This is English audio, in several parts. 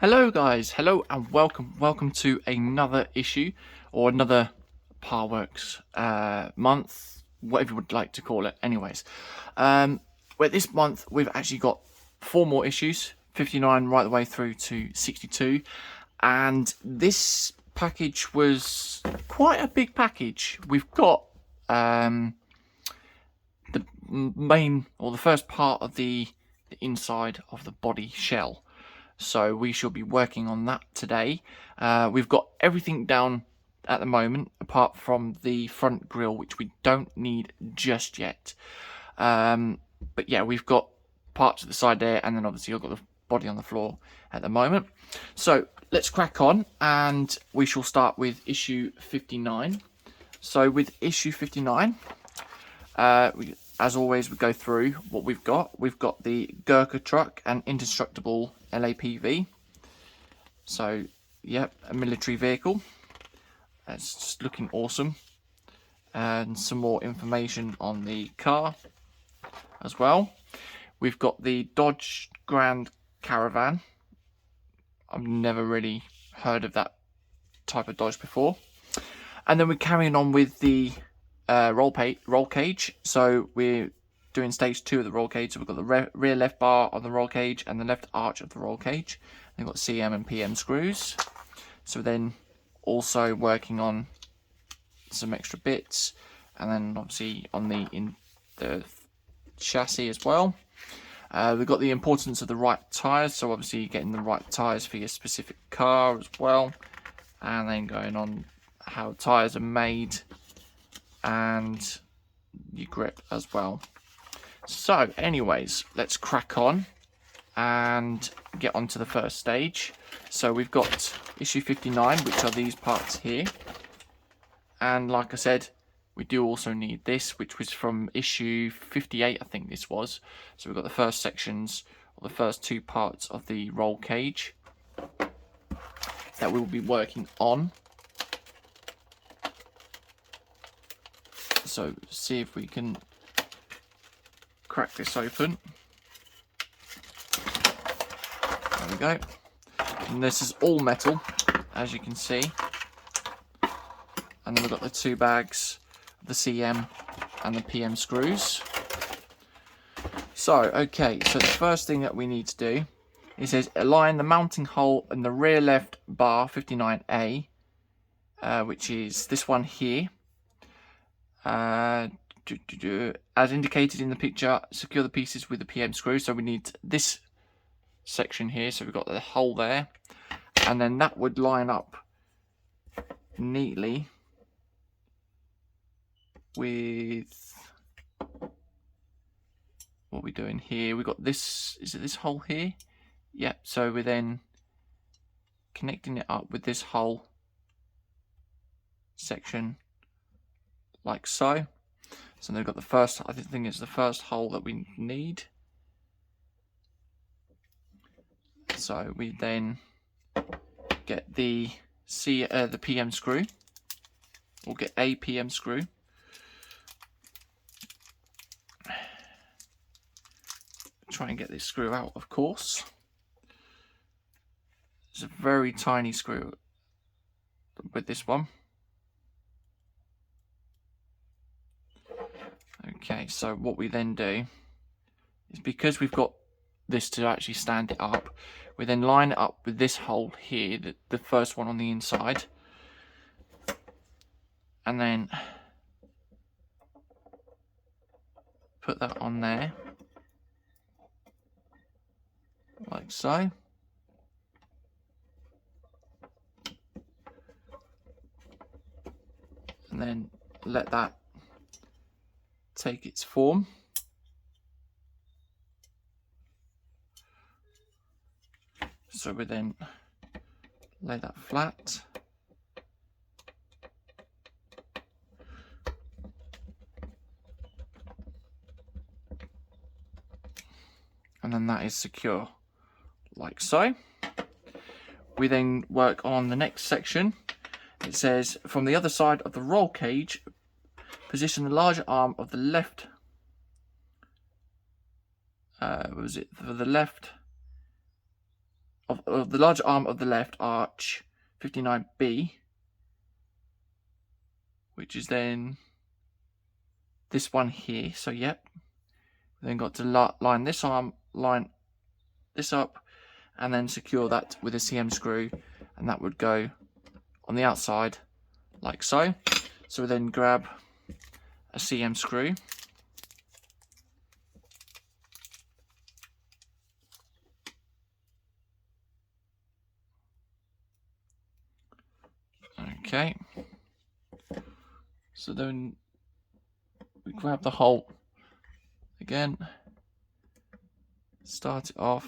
Hello guys, hello and welcome to another issue or another Parworks month, whatever you would like to call it. Anyways, well, this month we've actually got 4 more issues, 59 right the way through to 62, and this package was quite a big package. We've got the main or the first part of the inside of the body shell. So we shall be working on that today. We've got everything down at the moment, apart from the front grille, which we don't need just yet. But yeah, we've got parts at the side there, and then obviously I've got the body on the floor at the moment. So let's crack on, and we shall start with issue 59. So with issue 59, as always, we go through what we've got. We've got the Gurkha truck and indestructible LAPV. So, yep, a military vehicle. It's just looking awesome. And some more information on the car as well. We've got the Dodge Grand Caravan. I've never really heard of that type of Dodge before. And then we're carrying on with the roll cage. So we're doing stage 2 of the roll cage. So we've got the rear left bar of the roll cage and the left arch of the roll cage. We've got CM and PM screws. So then also working on some extra bits, and then obviously on the chassis as well. We've got the importance of the right tyres, so obviously getting the right tyres for your specific car as well, and then going on how tyres are made and your grip as well. So anyways, let's crack on and get on to the first stage. So we've got issue 59, which are these parts here, and like I said, we do also need this, which was from issue 58, I think this was. So we've got the first sections, or the first 2 parts of the roll cage that we will be working on. So see if we can crack this open. There we go. And this is all metal, as you can see. And then we've got the 2 bags of the CM and the PM screws. So, okay, so the first thing that we need to do, it says align the mounting hole in the rear left bar 59A, which is this one here. As indicated in the picture, secure the pieces with the PM screw. So we need this section here, so we've got the hole there, and then that would line up neatly with what we're doing here. We've got this, is it this hole here? Yep, so we're then connecting it up with this hole section like so. So they've got the first, I think it's the first hole that we need. So we then get the PM screw. We'll get a PM screw. Try and get this screw out, of course. It's a very tiny screw with this one. Okay, so what we then do is, because we've got this to actually stand it up, we then line it up with this hole here, the first one on the inside, and then put that on there like so. And then let that take its form. So we then lay that flat. And then that is secure, like so. We then work on the next section. It says, from the other side of the roll cage, position the larger arm of the left. For the left of the large arm of the left arch 59B, which is then this one here. So yep, then got to line this arm, line this up, and then secure that with a CM screw, and that would go on the outside like so. So we then grab a CM screw, okay, so then we grab the hole again, start it off,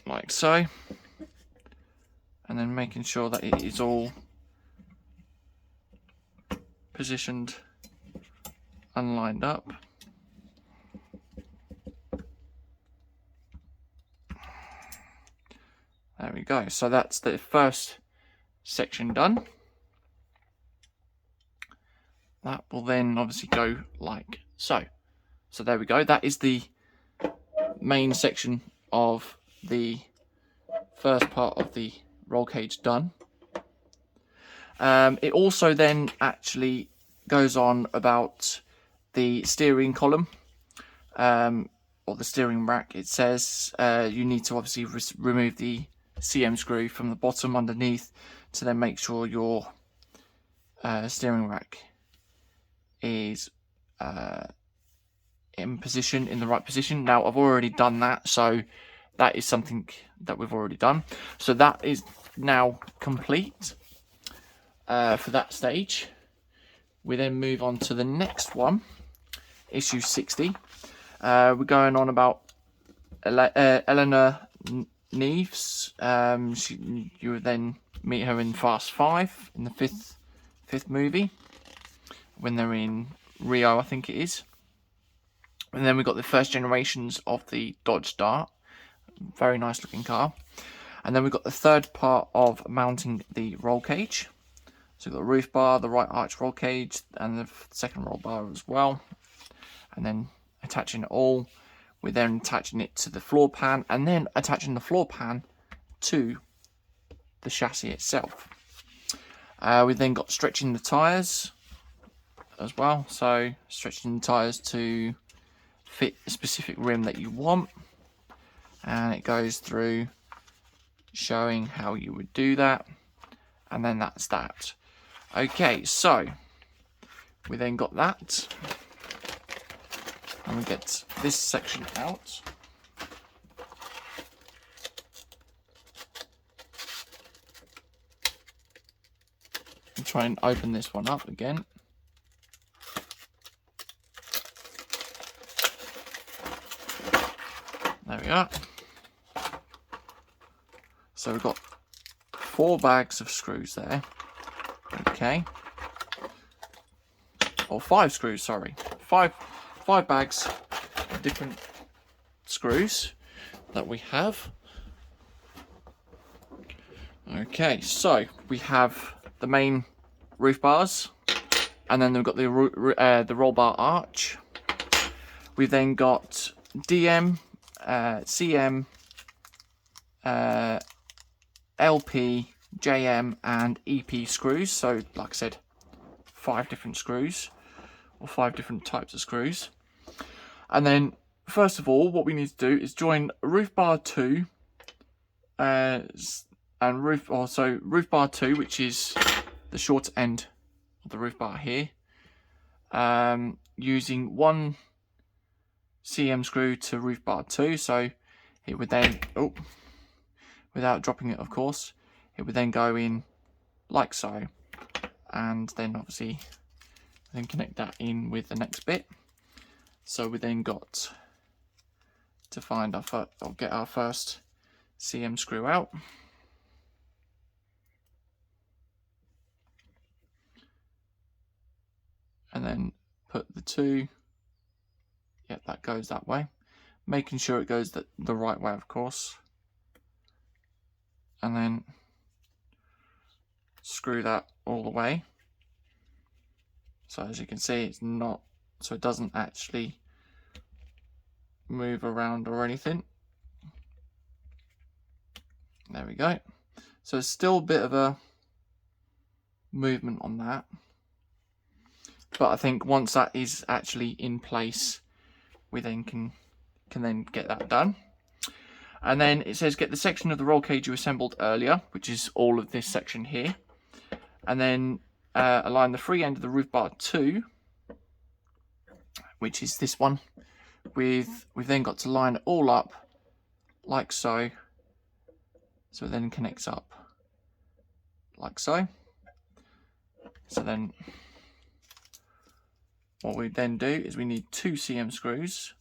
like so, and then making sure that it is all positioned and lined up. There we go. So that's the first section done. That will then obviously go like so. So there we go. That is the main section of the first part of the roll cage done. It also then actually goes on about the steering column, or the steering rack. It says you need to obviously remove the CM screw from the bottom underneath to then make sure your steering rack is in the right position. Now I've already done that, so that is something that we've already done. So that is now complete for that stage. We then move on to the next one, issue 60. We're going on about Eleanor Neves. You would then meet her in Fast 5 in the fifth movie when they're in Rio, I think it is. And then we've got the first generations of the Dodge Dart. Very nice looking car. And then we've got the third part of mounting the roll cage. So we've got the roof bar, the right arch roll cage, and the second roll bar as well. And then attaching it all. We're then attaching it to the floor pan, and then attaching the floor pan to the chassis itself. We've then got stretching the tyres as well. So stretching the tyres to fit a specific rim that you want. And it goes through showing how you would do that. And then that's that. Okay, so we then got that. And we get this section out. And try and open this one up again. There we are. So we've got 4 bags of screws there. Okay. Or 5 screws, sorry. 5 bags of different screws that we have. Okay, so we have the main roof bars, and then we've got the roll bar arch. We've then got DM, CM, LP, JM, and EP screws. So, like I said, 5 different screws, or 5 different types of screws. And then, first of all, what we need to do is join roof bar 2, and roof bar 2, which is the short end of the roof bar here, using 1 CM screw to roof bar 2. So it would then, without dropping it, of course, it would then go in like so, and then obviously then connect that in with the next bit. So we then got to find get our first CM screw out. And then put the 2, yep, that goes that way. Making sure it goes the right way, of course. And then screw that all the way. So as you can see, it's not so it doesn't actually move around or anything. There we go. So it's still a bit of a movement on that, but I think once that is actually in place, we then can then get that done. And then it says get the section of the roll cage you assembled earlier, which is all of this section here, and then align the free end of the roof bar 2, which is this one, we've then got to line it all up like so, so it then connects up like so. So then what we then do is we need 2 CM screws.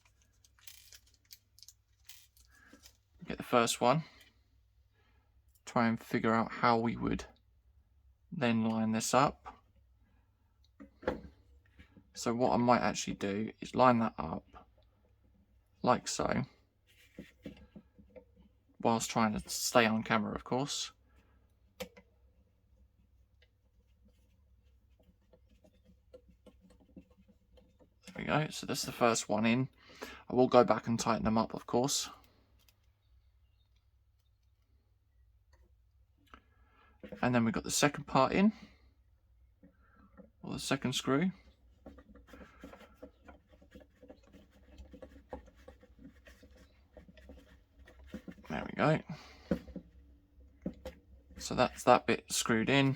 Get the first one, try and figure out how we would then line this up. So what I might actually do is line that up like so, whilst trying to stay on camera, of course. There we go, so that's the first one in. I will go back and tighten them up, of course. And then we've got the second part in, or the second screw. There we go. So that's that bit screwed in,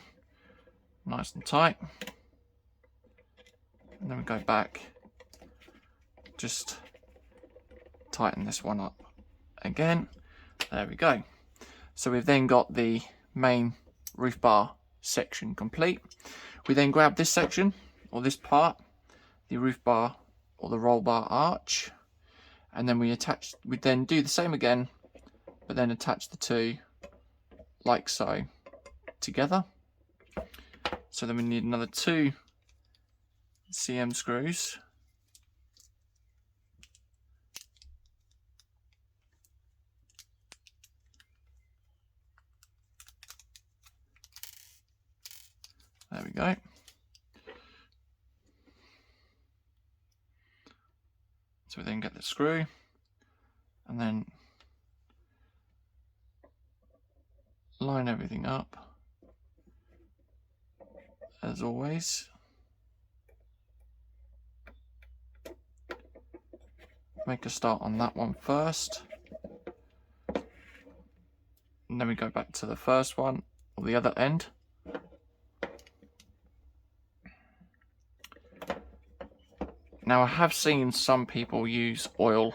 nice and tight. And then we go back, just tighten this one up again. There we go. So we've then got the main roof bar section complete. We then grab this section, or this part, the roof bar or the roll bar arch, and then we then do the same again, but then attach the two like so together. So then we need another 2 CM screws. There we go. So we then get the screw and then line everything up as always. Make a start on that one first, and then we go back to the first one or the other end. Now I have seen some people use oil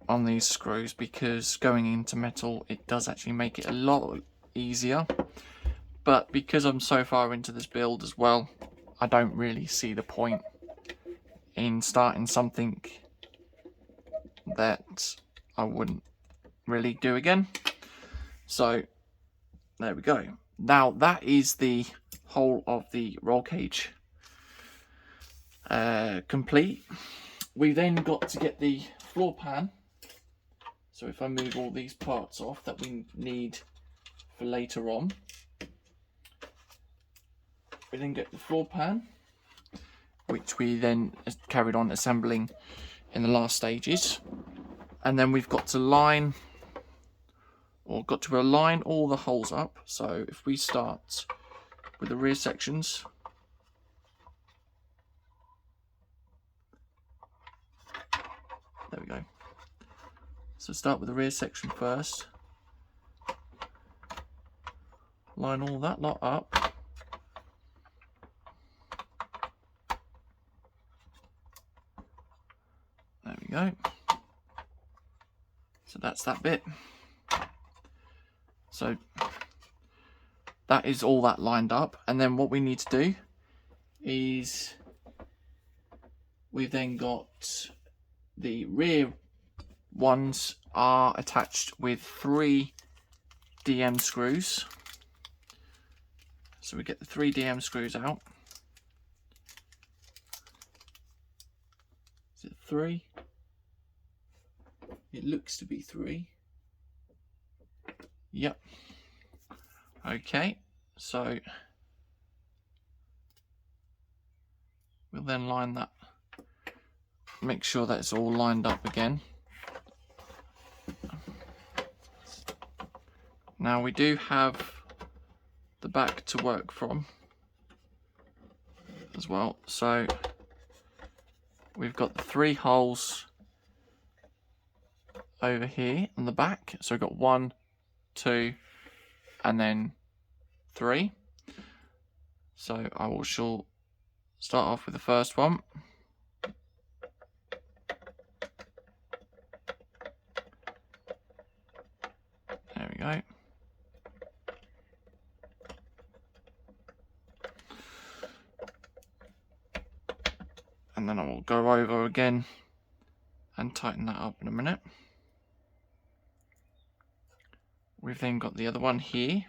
on these screws because going into metal it does actually make it a lot easier, but because I'm so far into this build as well, I don't really see the point in starting something that I wouldn't really do again. So there we go. Now that is the whole of the roll cage complete. We then got to get the floor pan. So if I move all these parts off that we need for later on, we then get the floor pan, which we then carried on assembling in the last stages. And then we've got to align all the holes up. So if we start with the rear sections, there we go. So start with the rear section first, line all that lot up. There we go. So that's that bit. So that is all that lined up, and then what we need to do is we've then got the rear ones are attached with 3 DM screws. So we get the 3 DM screws out. Is it 3? It looks to be 3. Yep. Okay, so we'll then line that make sure that it's all lined up again. Now we do have the back to work from as well, so we've got the 3 holes over here on the back. So we've got 1, 2, and then 3. So I will start off with the first one. There we go. And then I will go over again and tighten that up in a minute. We've then got the other one here.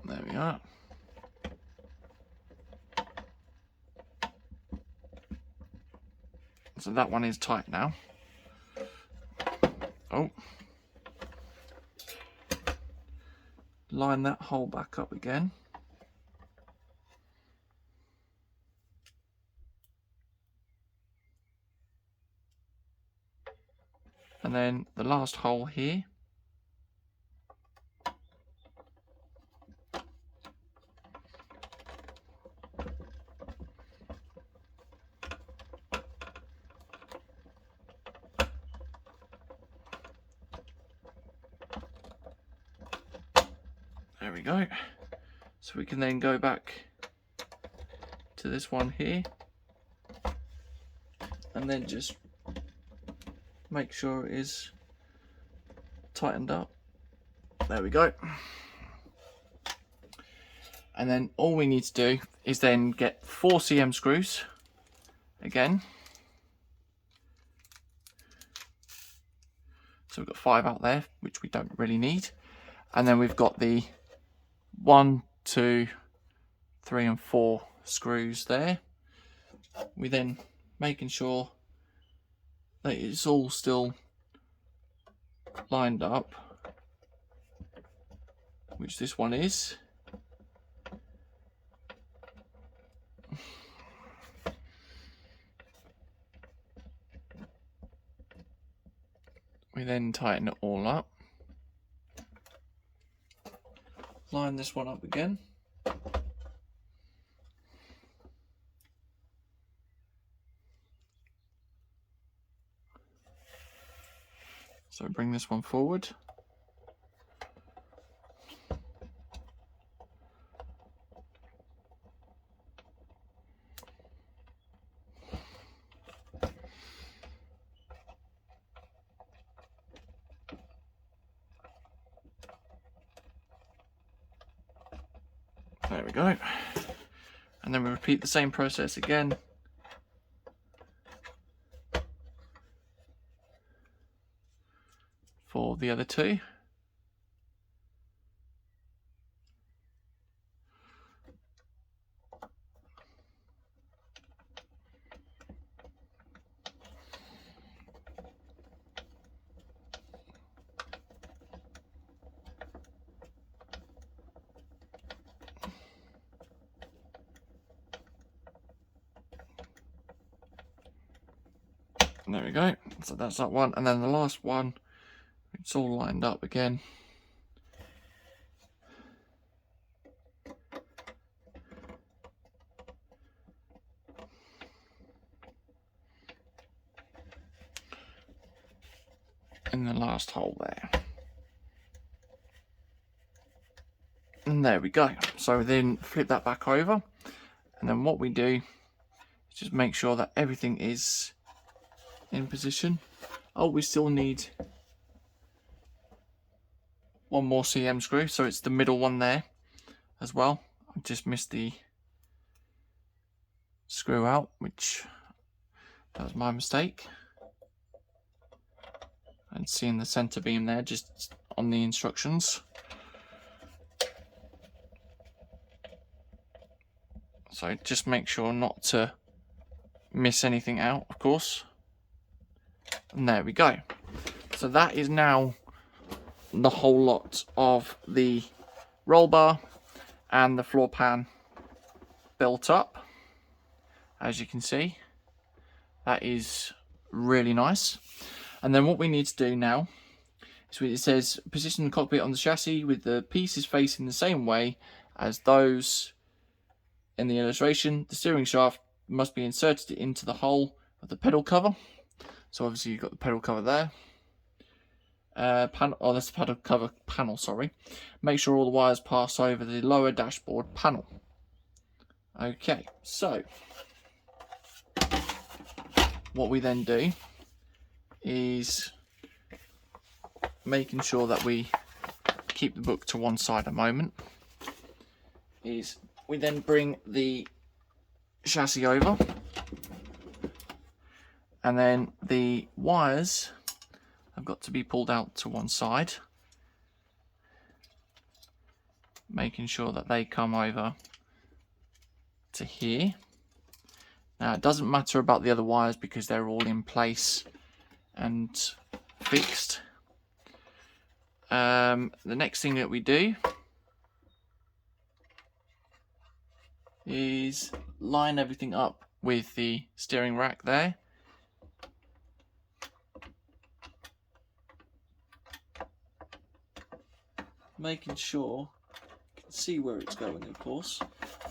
There we are. So that one is tight now. Oh. Line that hole back up again. And then the last hole here. There we go. So we can then go back to this one here and then just make sure it is tightened up. There we go. And then all we need to do is then get 4 cm screws again. So we've got 5 out there, which we don't really need. And then we've got the 1, 2, 3 and 4 screws there. We then making sure that it's all still lined up, which this one is. We then tighten it all up. Line this one up again. So bring this one forward. There we go. And then we repeat the same process again. For the other 2. There we go. So that's that one. And then the last one, it's all lined up again. In the last hole there. And there we go. So then flip that back over. And then what we do is just make sure that everything is in position. Oh, we still need 1 more cm screw, so it's the middle one there as well. I just missed the screw out, which that was my mistake. And seeing the center beam there just on the instructions. So just make sure not to miss anything out, of course. And there we go. So that is now the whole lot of the roll bar and the floor pan built up. As you can see, that is really nice. And then what we need to do now is, it says position the cockpit on the chassis with the pieces facing the same way as those in the illustration. The steering shaft must be inserted into the hole of the pedal cover. So obviously you've got the pedal cover there. That's the pedal cover panel, sorry. Make sure all the wires pass over the lower dashboard panel. Okay, so what we then do is, making sure that we keep the book to one side a moment, is we then bring the chassis over, and then the wires have got to be pulled out to one side, making sure that they come over to here. Now it doesn't matter about the other wires because they're all in place and fixed. The next thing that we do is line everything up with the steering rack there. Making sure you can see where it's going, of course.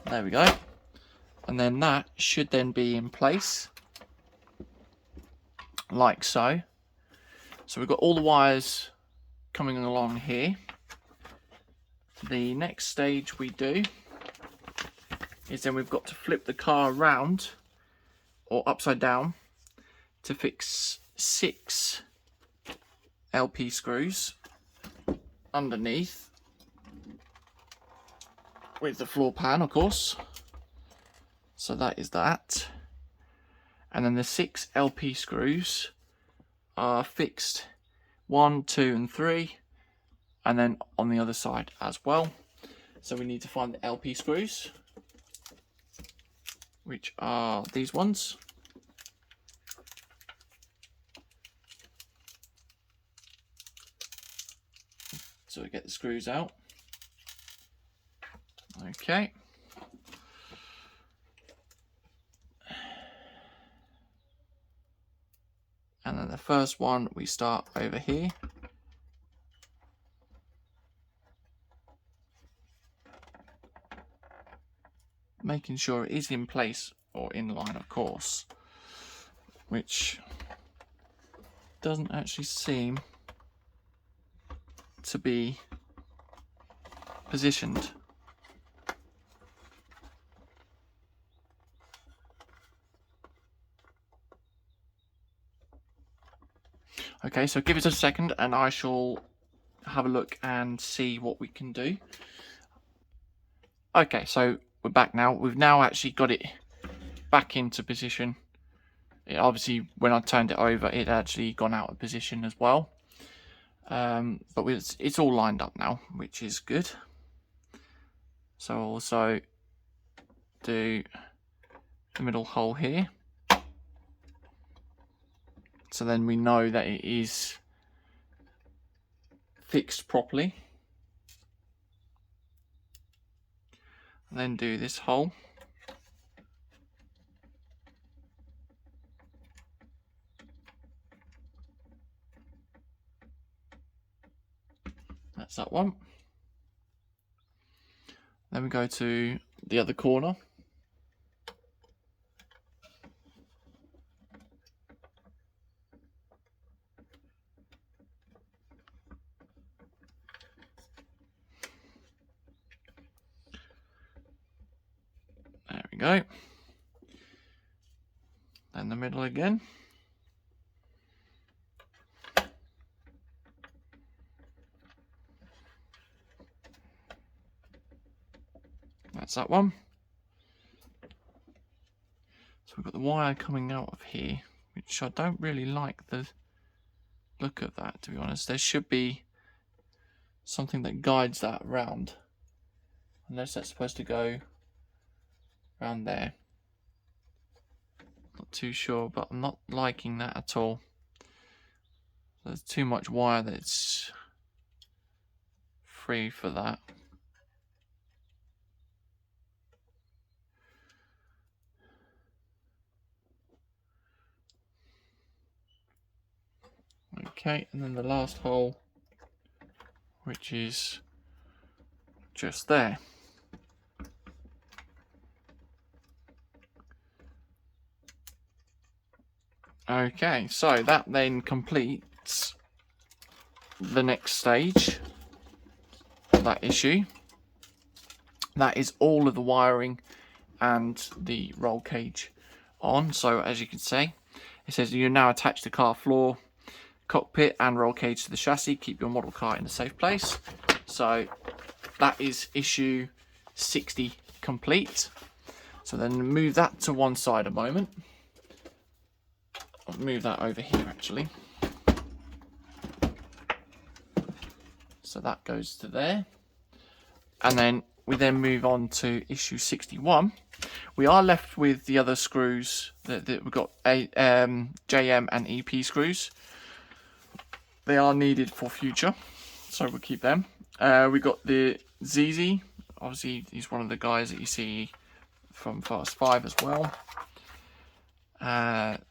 There we go. And then that should then be in place, like so. So we've got all the wires coming along here. The next stage we do is then we've got to flip the car around or upside down to fix 6 LP screws underneath with the floor pan, of course. So that is that. And then the 6 LP screws are fixed 1, 2 and 3, and then on the other side as well. So we need to find the LP screws, which are these ones. So we get the screws out. Okay. And then the first one we start over here. Making sure it is in place or in line, of course, which doesn't actually seem to be positioned. Okay, so give it a second and I shall have a look and see what we can do. Okay, so we're back now. We've now actually got it back into position. Obviously, when I turned it over, it had actually gone out of position as well. But it's all lined up now, which is good. So I'll also do the middle hole here. So then we know that it is fixed properly. And then do this hole. That's that one. Then we go to the other corner. There we go. Then the middle again. That's that one. So we've got the wire coming out of here, which I don't really like the look of that, to be honest. There should be something that guides that around, unless that's supposed to go around there. Not too sure, but I'm not liking that at all. There's too much wire that's free for that. Okay, and then the last hole, which is just there. Okay, so that then completes the next stage of that issue. That is all of the wiring and the roll cage on. So as you can see, it says you now attach the car floor, cockpit and roll cage to the chassis. Keep your model car in a safe place. So that is issue 60 complete. So then move that to one side a moment. I'll move that over here actually. So that goes to there. And then we then move on to issue 61. We are left with the other screws that we've got JM and EP screws. They are needed for future, so we'll keep them. We've got the ZZ. Obviously, he's one of the guys that you see from Fast 5 as well.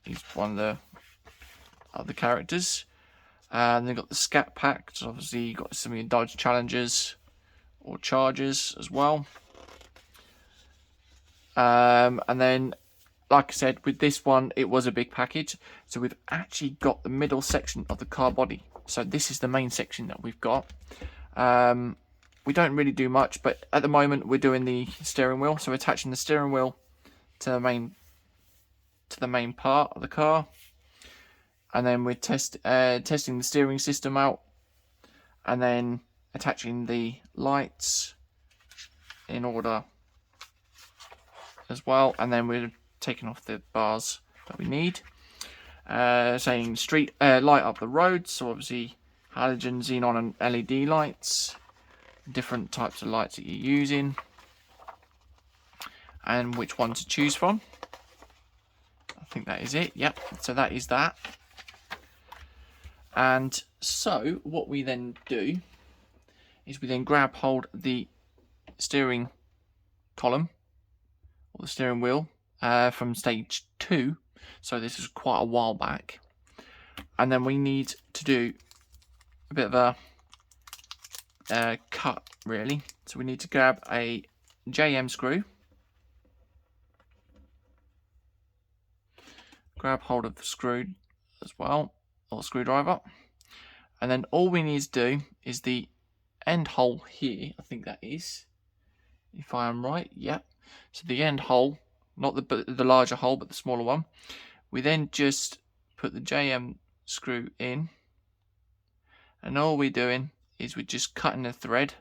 He's one of the other characters. And they've got the Scat Pack. So obviously, you've got some of your Dodge Challengers or Chargers as well. And then, like I said, with this one, it was a big package. So we've actually got the middle section of the car body. So this is the main section that we've got. We don't really do much, but at the moment we're doing the steering wheel. So we're attaching the steering wheel to the main part of the car. And then we're testing the steering system out. And then attaching the lights in order as well, and then we're taking off the bars that we need. Saying street light up the road, so obviously halogen, xenon and LED lights, different types of lights that you're using and which one to choose from. I think that is it. Yep, so that is that. And so what we then do is we then grab hold of the steering column or the steering wheel from stage 2. So this is quite a while back. And then we need to do a bit of a cut, really. So we need to grab a JM screw, grab hold of the screw as well, or screwdriver. And then all we need to do is the end hole here, I think that is, if I am right, yep. So the end hole, not the larger hole, but the smaller one. We then just put the JM screw in, and all we're doing is we're just cutting the thread,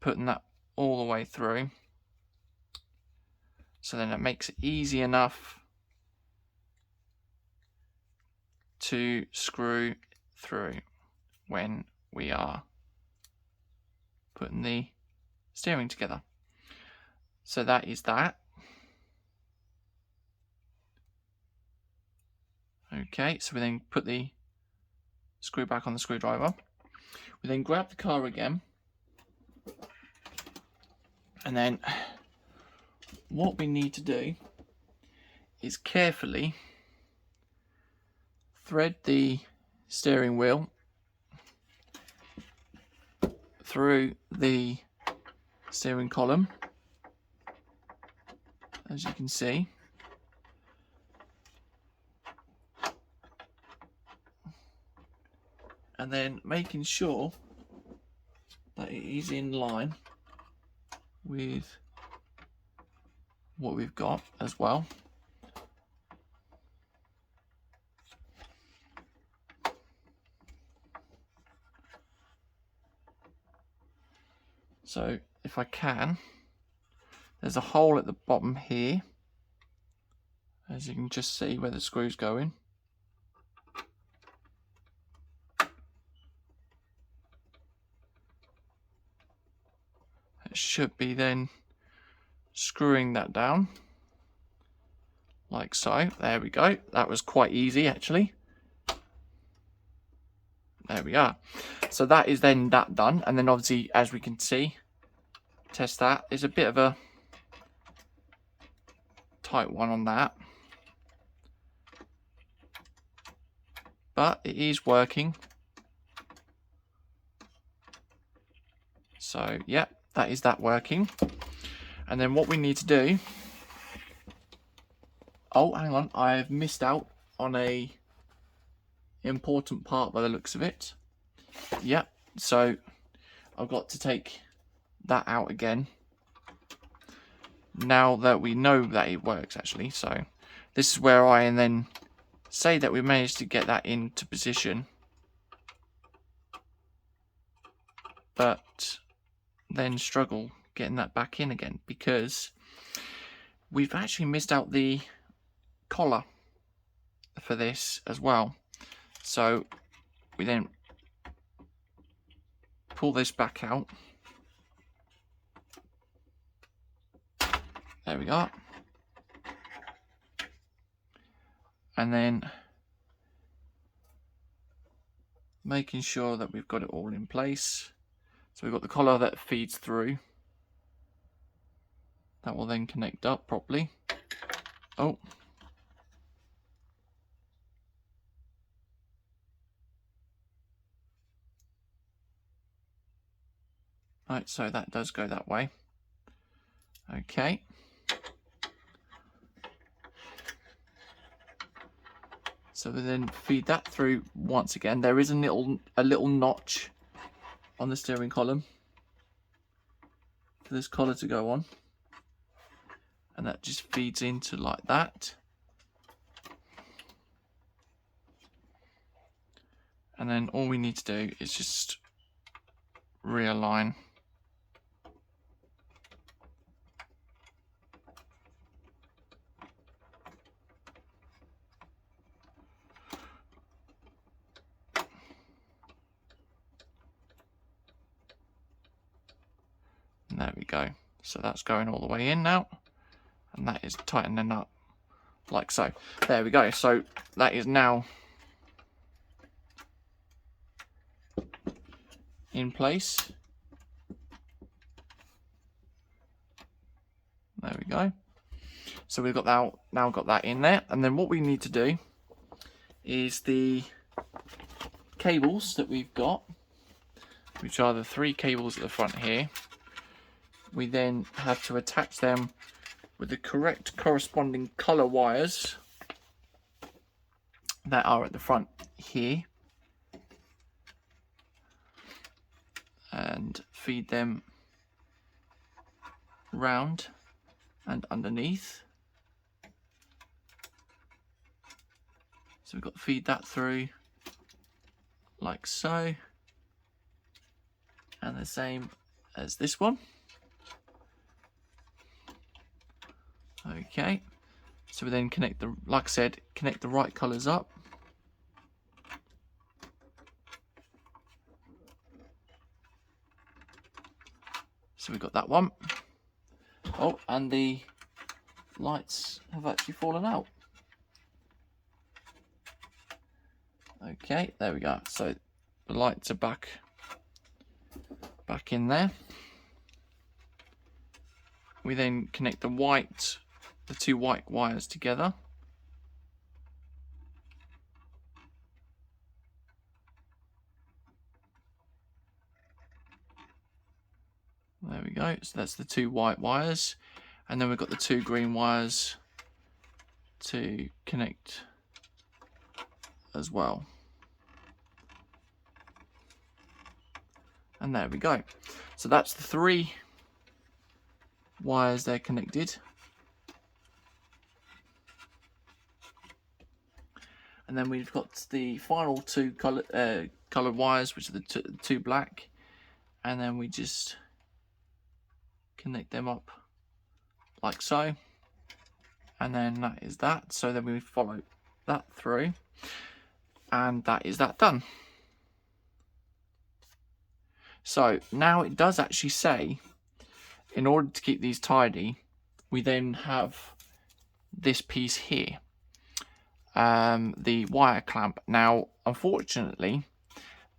putting that all the way through. So then it makes it easy enough to screw through when we are putting the steering together. So that is that. Okay, so we then put the screw back on the screwdriver. We then grab the car again, and then what we need to do is carefully thread the steering wheel through the steering column, as you can see. And then making sure that it is in line with what we've got as well. So if I can, there's a hole at the bottom here, as you can just see where the screw's going. It should be then screwing that down like so. There we go. That was quite easy actually. There we are. So that is then that done. And then obviously, as we can see, test that. There's a bit of a tight one on that. But it is working. So, yeah, that is that working. And then what we need to do... Oh, hang on. I've missed out on a important part by the looks of it. Yeah, so I've got to take that out again. Now that we know that it works, actually. So this is where I then say that we managed to get that into position. But then struggle getting that back in again, because we've actually missed out the collar for this as well. So we then pull this back out. There we go. And then making sure that we've got it all in place. So we've got the collar that feeds through. That will then connect up properly. Oh. Right, so that does go that way. Okay. So we then feed that through once again. There is a little notch on the steering column for this collar to go on. And that just feeds into like that. And then all we need to do is just realign. And there we go. So that's going all the way in now. And that is tightening up like so. There we go. So that is now in place. There we go. So we've got that, now got that in there. And then what we need to do is the cables that we've got, which are the 3 cables at the front here. We then have to attach them with the correct corresponding colour wires that are at the front here, and feed them round and underneath. So we've got to feed that through like so, and the same as this one. Okay, so we then connect the, like I said, connect the right colours up. So we've got that one. Oh, and the lights have actually fallen out. Okay, there we go. So the lights are back in there. We then connect the 2 white wires together. There we go. So that's the 2 white wires, and then we've got the 2 green wires to connect as well. And there we go. So that's the 3 wires there connected. And then we've got the final 2 coloured wires, which are the 2 black, and then we just connect them up like so, and then that is that. So then we follow that through, and that is that done. So now it does actually say, in order to keep these tidy, we then have this piece here, the wire clamp. Now unfortunately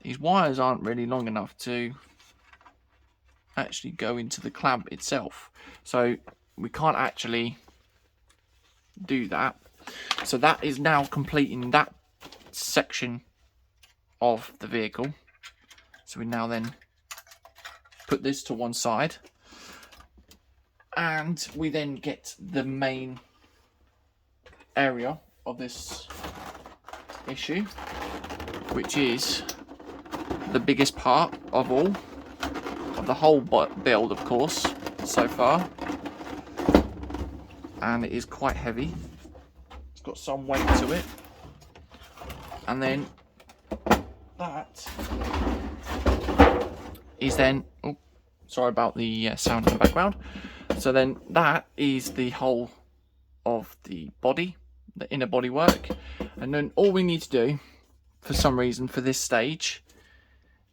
these wires aren't really long enough to actually go into the clamp itself. So we can't actually do that. So that is now completing that section of the vehicle. So we now then put this to one side, and we then get the main area of this issue, which is the biggest part of all of the whole build, of course, so far, and it is quite heavy. It's got some weight to it, and then that is then, oh, sorry about the sound in the background. So then that is the whole of the body, the inner body work, and then all we need to do, for some reason, for this stage,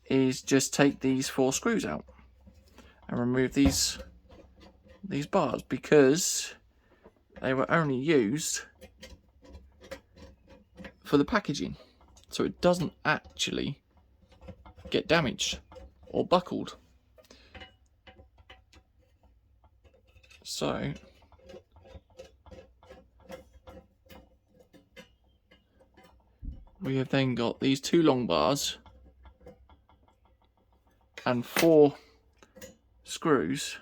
is just take these 4 screws out and remove these bars, because they were only used for the packaging, so it doesn't actually get damaged or buckled. So we have then got these 2 long bars and 4 screws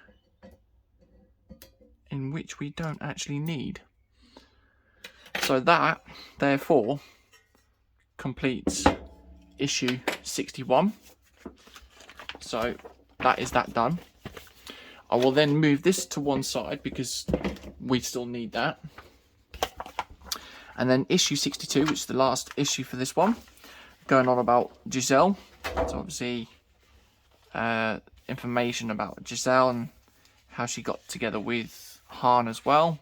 in which we don't actually need. So that, therefore, completes issue 61. So that is that done. I will then move this to one side because we still need that. And then issue 62, which is the last issue for this one, going on about Giselle. So obviously information about Giselle and how she got together with Han as well.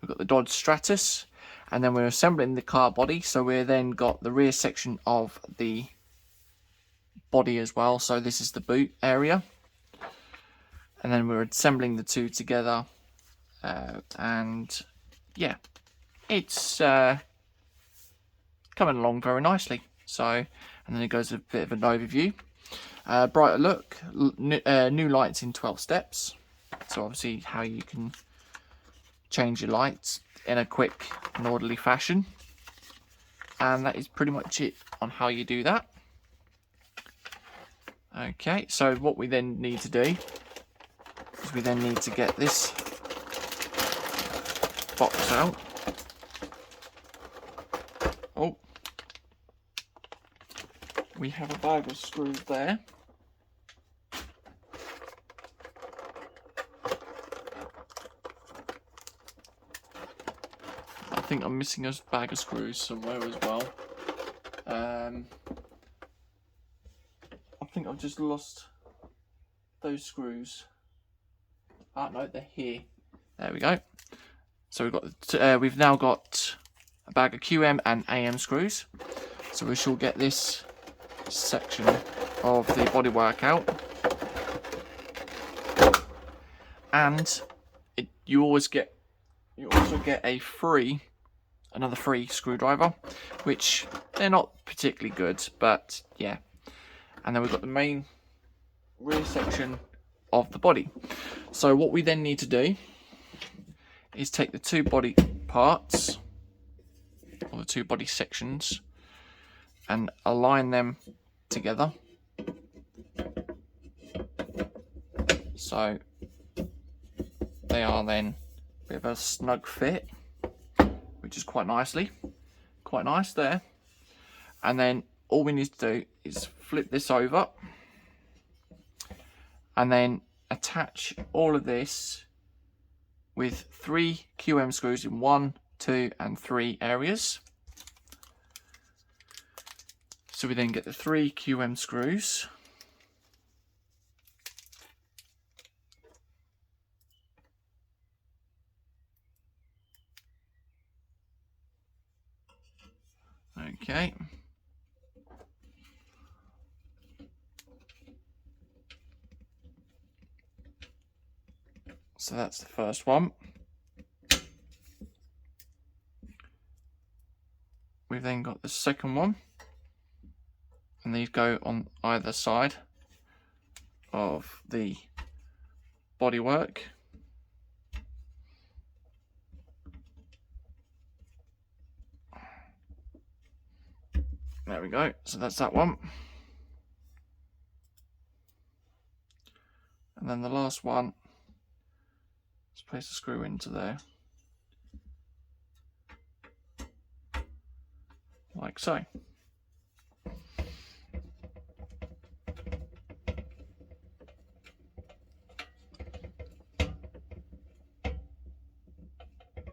We've got the Dodge Stratus, and then we're assembling the car body. So we're then got the rear section of the body as well. So this is the boot area. And then we're assembling the two together. And yeah, it's coming along very nicely. So, and then it goes a bit of an overview. Brighter look, new lights in 12 steps. So obviously how you can change your lights in a quick and orderly fashion. And that is pretty much it on how you do that. Okay, so what we then need to do is we then need to get this box out. Oh, we have a bag of screws there. I think I'm missing a bag of screws somewhere as well. I think I've just lost those screws. Ah, no, they're here. There we go. So we've now got a bag of QM and AM screws. So we shall get this section of the bodywork out. And you also get another free screwdriver, which they're not particularly good, but yeah. And then we've got the main rear section of the body. So what we then need to do is take the two body parts, or the two body sections, and align them together. So they are then a bit of a snug fit, which is quite nice there. And then all we need to do is flip this over and then attach all of this with 3 QM screws in 1, 2 and 3 areas. So we then get the 3 QM screws. Okay. So that's the first one. We've then got the second one. and these go on either side of the bodywork. There we go, so that's that one. And then the last one, let's place the screw into there, like so.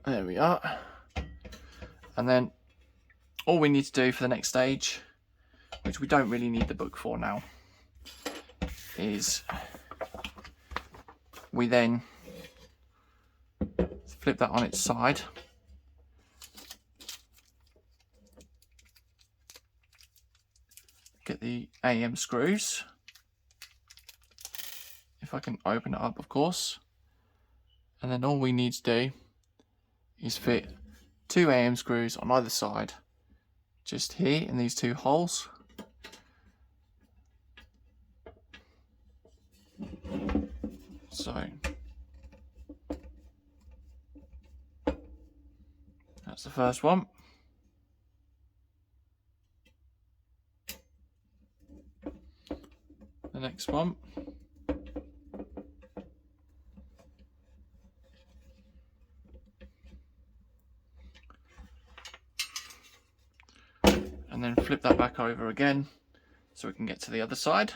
There we are. And then all we need to do for the next stage, which we don't really need the book for now, is we then flip that on its side. Get the AM screws. If I can open it up, of course. And then all we need to do is fit 2 AM screws on either side, just here in these 2 holes. So that's the first one. The next one. And then flip that back over again so we can get to the other side.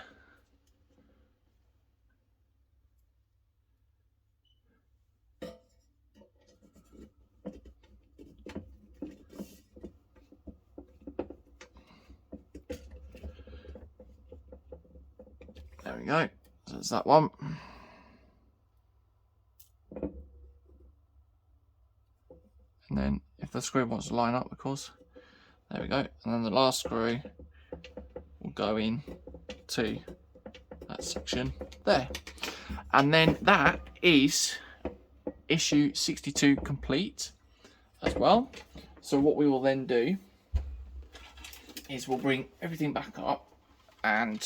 There we go, so that's that one. And then if the screw wants to line up, of course, there we go. And then the last screw will go in to that section there. And then that is issue 62 complete as well. So what we will then do is we'll bring everything back up, and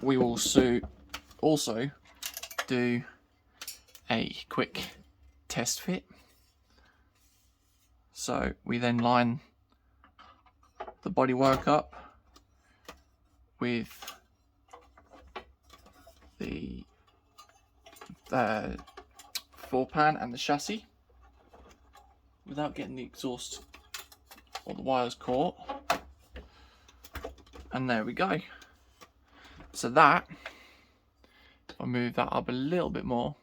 we will also do a quick test fit. So we then line the bodywork up with the floor pan and the chassis without getting the exhaust or the wires caught. And there we go. So that, if I move that up a little bit more,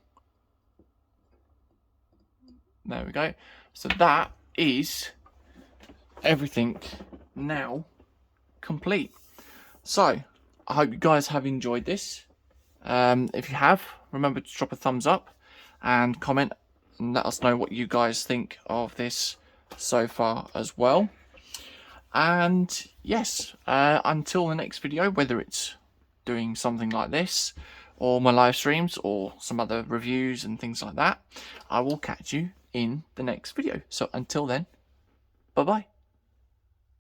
there we go. So that is everything now complete. So I hope you guys have enjoyed this. If you have, remember to drop a thumbs up and comment and let us know what you guys think of this so far as well. And yes, until the next video, whether it's doing something like this or my live streams or some other reviews and things like that, I will catch you in the next video. So until then, bye bye.